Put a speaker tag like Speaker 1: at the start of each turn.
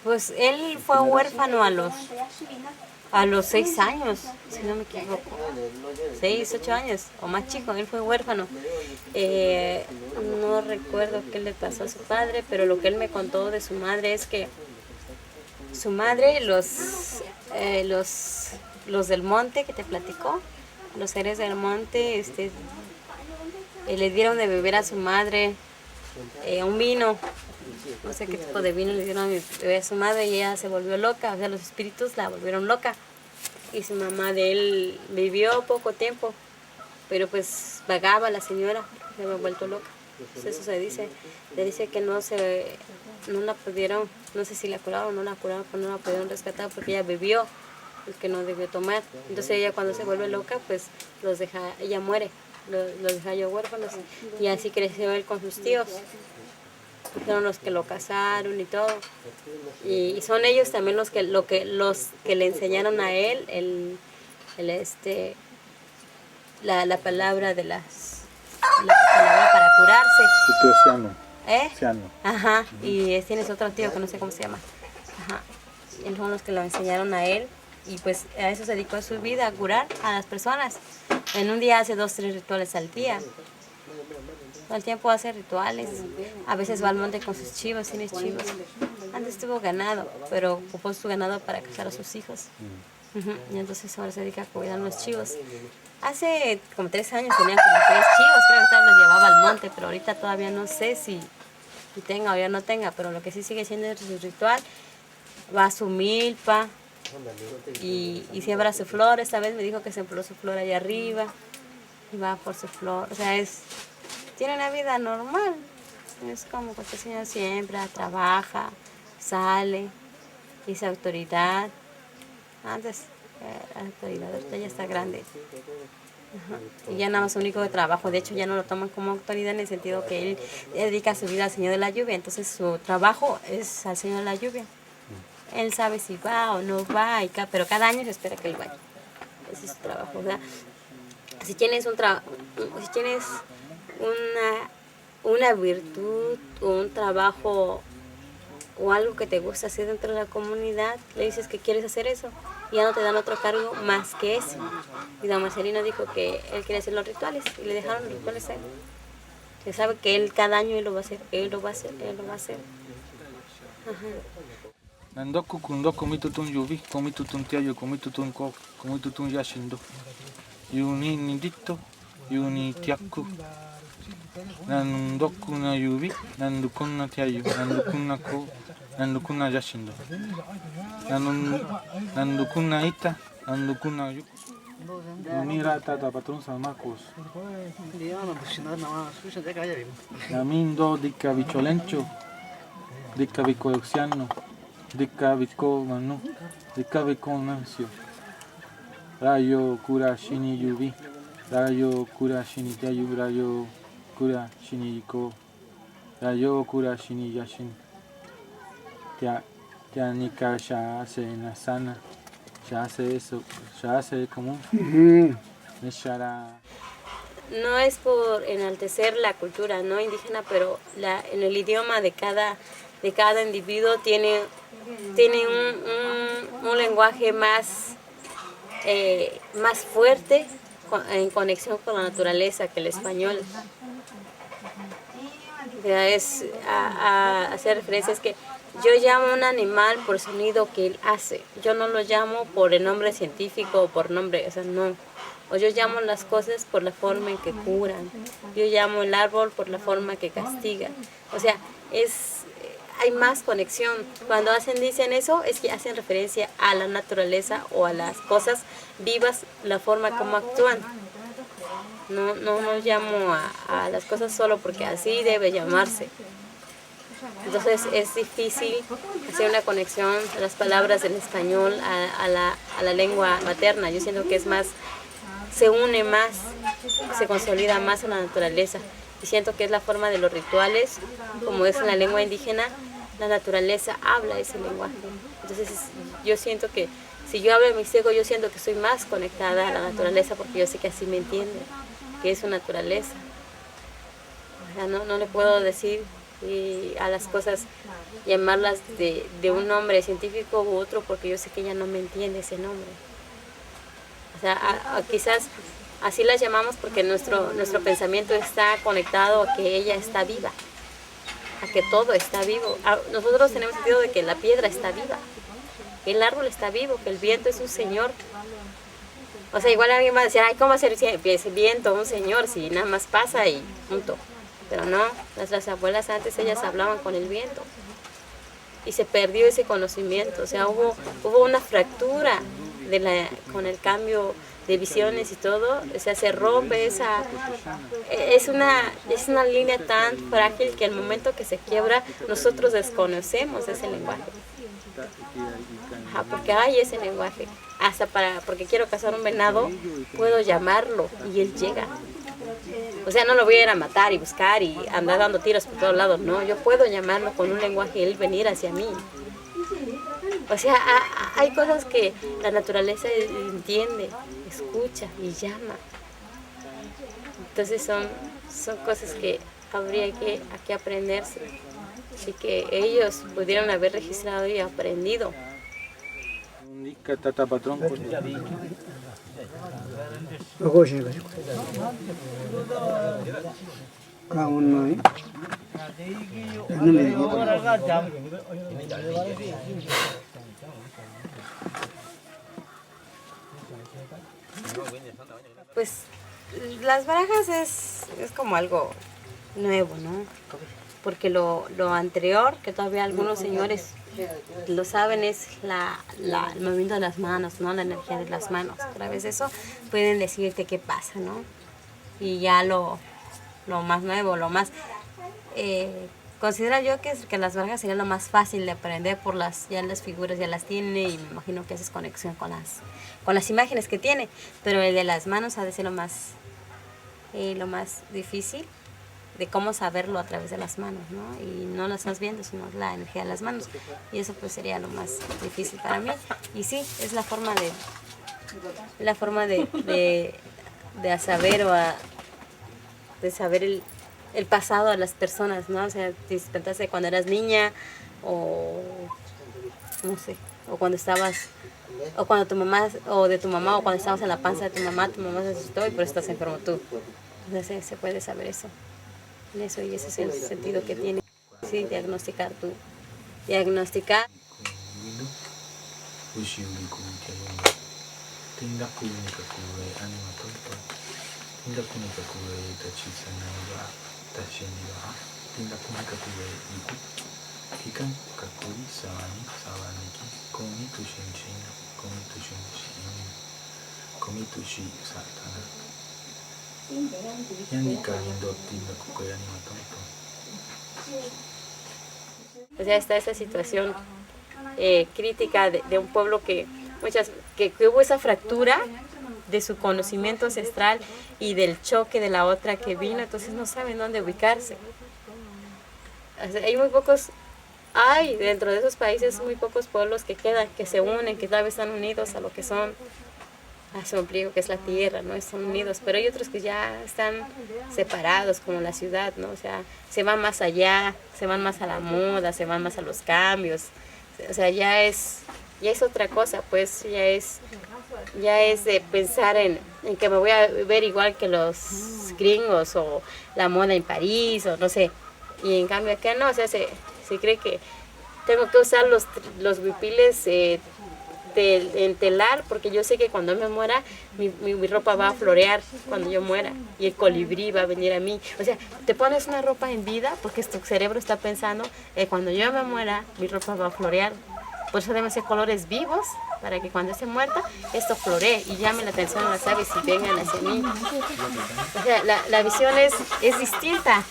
Speaker 1: Pues él fue huérfano a los 6 años, si no me equivoco. 6, 8 años, o más chico, él fue huérfano. No recuerdo qué le pasó a su padre, pero lo que él me contó de su madre es que su madre, los del monte que te platicó, los seres del monte, le dieron de beber a su madre un vino, no sé qué tipo de vino le dieron a su madre, y ella se volvió loca, o sea, los espíritus la volvieron loca. Y su mamá de él vivió poco tiempo, pero pues vagaba la señora, se había vuelto loca. Pues eso se dice que no la pudieron, no sé si la curaron o no la curaron, pero no la pudieron rescatar porque ella bebió el que no debió tomar. Entonces ella cuando se vuelve loca, pues ella muere, los deja yo huérfanos, y así creció él con sus tíos. Fueron los que lo casaron y todo, y son ellos también los que le enseñaron a él la palabra la palabra para curarse.
Speaker 2: Tu tío Ciano.
Speaker 1: Ciano. Ajá, y tienes otro tío que no sé cómo se llama. Ajá, y son los que lo enseñaron a él, y pues a eso se dedicó su vida, a curar a las personas. En un día hace 2, 3 rituales al día. Todo el tiempo hace rituales. A veces va al monte con sus chivos, tiene chivos. Antes tuvo ganado, pero ocupó su ganado para casar a sus hijos. Y entonces ahora se dedica a cuidar los chivos. Hace como 3 años tenía como 3 chivos, creo que todavía los llevaba al monte, pero ahorita todavía no sé si tenga o ya no tenga, pero lo que sí sigue siendo su ritual, va a su milpa y siembra su flor. Esta vez me dijo que sembró su flor allá arriba y va por su flor. O sea, tiene una vida normal. Es como que el señor siembra, trabaja, sale, dice autoridad. Antes era autoridad, ahorita ya está grande. Ajá. Y ya nada más su único trabajo, de hecho ya no lo toman como autoridad en el sentido que él dedica su vida al Señor de la Lluvia, entonces su trabajo es al Señor de la Lluvia. Él sabe si va o no va, pero cada año se espera que él vaya. Ese es su trabajo. O sea, si tienes una virtud o un trabajo o algo que te gusta hacer dentro de la comunidad, le dices que quieres hacer eso y ya no te dan otro cargo más que ese. Y don Marcelino dijo que él quería hacer los rituales y le dejaron los rituales a él. Que sabe que él cada año él lo va a hacer, él lo va a hacer. Ajá.
Speaker 2: Nandoku kundoku mitutun yuvi, komitutun tiayo, komitutun ko, komitutun yashindo. Yuni nindito, yuni tiaku. Nandoku na yuvi, nandukun na tiayo, nandukun na ko, nandukun na yashindo. Nandukun na ita, nandukun na yuku. Mira tata patrón Samacos. Namindo dika bicholencho, dika bicolexiano. Dika Viko Manu, Dika Viko Nancio, Rayo Kura Shini Yubi, Rayo Kura Shini Yayu, Rayo Kura Shini Yiko, Rayo Kura Shini Yashin, Tianika ya hace Nasana, ya hace eso, ya hace común.
Speaker 1: No es por enaltecer la cultura no indígena, pero en el idioma de cada individuo tiene un lenguaje más fuerte en conexión con la naturaleza que el español. O sea, es a hacer referencias que yo llamo a un animal por el sonido que él hace. Yo no lo llamo por el nombre científico o por nombre, o sea, no. O yo llamo las cosas por la forma en que curan. Yo llamo el árbol por la forma que castiga. O sea, hay más conexión. Cuando dicen eso, es que hacen referencia a la naturaleza o a las cosas vivas, la forma como actúan. No llamo a las cosas solo porque así debe llamarse. Entonces es difícil hacer una conexión de las palabras del español a la lengua materna. Yo siento que es más, se une más, se consolida más en la naturaleza. Y siento que es la forma de los rituales, como es en la lengua indígena, la naturaleza habla ese lenguaje. Entonces yo siento que si yo hablo de mis hijos, yo siento que soy más conectada a la naturaleza porque yo sé que así me entiende, que es su naturaleza. O sea, no le puedo decir a las cosas, llamarlas de un nombre científico u otro porque yo sé que ella no me entiende ese nombre. O sea, quizás así las llamamos porque nuestro pensamiento está conectado a que ella está viva, a que todo está vivo. Nosotros tenemos sentido de que la piedra está viva, que el árbol está vivo, que el viento es un señor. O sea, igual alguien va a decir, ay, ¿cómo hacer ese viento un señor si nada más pasa y punto? Pero no, nuestras abuelas antes ellas hablaban con el viento y se perdió ese conocimiento. O sea, hubo una fractura con el cambio de visiones y todo. O sea, se rompe es una línea tan frágil que al momento que se quiebra nosotros desconocemos ese lenguaje. Porque hay ese lenguaje. Hasta porque quiero cazar un venado, puedo llamarlo y él llega. O sea, no lo voy a ir a matar y buscar y andar dando tiros por todos lados. No, yo puedo llamarlo con un lenguaje y él venir hacia mí. O sea, hay cosas que la naturaleza entiende, escucha y llama. Entonces son cosas que habría que aprenderse. Así que ellos pudieron haber registrado y aprendido. Pues las barajas es como algo nuevo, ¿no? Porque lo anterior, que todavía algunos señores lo saben, es el movimiento de las manos, ¿no? La energía de las manos. A través de eso pueden decirte qué pasa, ¿no? Y ya lo más nuevo, lo más... considero yo que las barajas sería lo más fácil de aprender por ya las figuras ya las tiene y me imagino que haces conexión con las imágenes que tiene. Pero el de las manos ha de ser lo más difícil, de cómo saberlo a través de las manos, ¿no? Y no lo estás viendo, sino la energía de las manos. Y eso pues sería lo más difícil para mí. Y sí, es la forma de saber de saber el pasado de las personas, ¿no? O sea, te pensaste cuando eras niña o no sé, o cuando estabas, o cuando tu mamá, o de tu mamá, o cuando estabas en la panza de tu mamá se asustó y por eso estás enfermo tú. Entonces se puede saber eso. Eso y ese es el sentido que tiene. Sí, diagnosticar. O sea, está esa situación crítica de un pueblo que hubo esa fractura de su conocimiento ancestral y del choque de la otra que vino, entonces no saben dónde ubicarse. O sea, hay dentro de esos países muy pocos pueblos que quedan, que se unen, que tal vez están unidos a lo que son, a su ombligo, que es la tierra, ¿no? Están unidos, pero hay otros que ya están separados, como la ciudad, ¿no? O sea, se van más allá, se van más a la moda, se van más a los cambios. O sea, ya es otra cosa, pues ya es de pensar en que me voy a ver igual que los gringos o la moda en París o no sé. Y en cambio acá no, o sea, se cree que tengo que usar los huipiles en telar porque yo sé que cuando me muera mi ropa va a florear cuando yo muera y el colibrí va a venir a mí. O sea, te pones una ropa en vida porque tu cerebro está pensando cuando yo me muera mi ropa va a florear. Por eso deben ser colores vivos para que cuando esté muerta esto floree y llame la atención a las aves y vengan hacia mí. O sea, la visión es distinta.